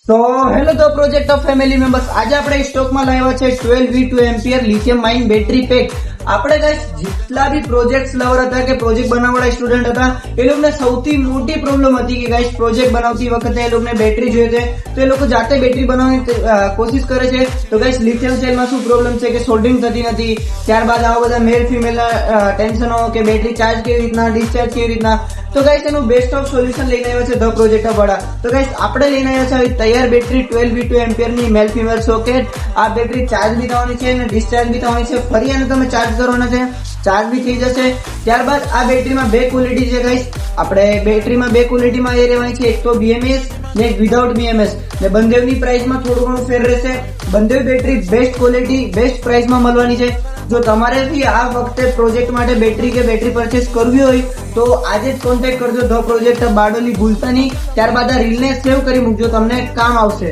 તો hello the project of family members, આજે આપણે સ્ટોકમાં લાવ્યા છે 12V2 ampere lithium ion battery pack. આપણે ગાઈસ જેટલા બી પ્રોજેક્ટ લવર હતા કે પ્રોજેક્ટ બનાવવાળા સ્ટુડન્ટ હતા, એ લોકોને સૌથી મોટી પ્રોબ્લેમ હતી કે ગાઈસ પ્રોજેક્ટ બનાવતી વખતે એ લોકોને બેટરી જોઈએ છે, તો એ લોકો જાતે બેટરી બનાવવાની કોશિશ કરે છે. તો ગાઈસ લિથિયમ સેલમાં શું પ્રોબ્લેમ છે કે સોલ્ડરિંગ થતી નથી. ત્યારબાદ આવા બધા મેલ ફિમેલ ટેન્શનો કે બેટરી ચાર્જ કેવી રીતના, ડિસ્ચાર્જ કેવી રીતના. તો ગાઈસ એનું બેસ્ટ ઓફ સોલ્યુશન લઈને આવ્યા છે ધ પ્રોજેક્ટ વાળા. તો ગાઈસ આપણે લઈને આવ્યા છે તૈયાર બેટરી 12V2 એમ્પિયર ની મેલ ફિમેલ સોકેટ. આ બેટરી ચાર્જ બી થવાની છે અને ડિસ્ચાર્જ બી થવાની છે. ફરી આને તમે ચાર્જ કરવાના છે, ચાર્જ બી થઈ જશે. ત્યારબાદ આ બેટરીમાં બે ક્વોલિટી છે ગાઈસ. આપણે બેટરીમાં બે ક્વોલિટીમાં એ રહેવાની છે, એક તો BMS ને એક વિધાઉટ BMS. ને બંનેની પ્રાઇસમાં થોડું ઘણું ફેર રહેશે. બંને બેટરી બેસ્ટ ક્વોલિટી બેસ્ટ પ્રાઇસમાં મળવાની છે. જો તમારે બી આ વખતે પ્રોજેક્ટ માટે બેટરી કે બેટરી પરચેસ કરવી હોય તો આજે જ કોન્ટેક્ટ કરજો ધ પ્રોજેક્ટ બારડોલી, ભૂલતા નહીં. ત્યારબાદ આ રીલને સેવ કરી મૂકજો, તમને કામ આવશે.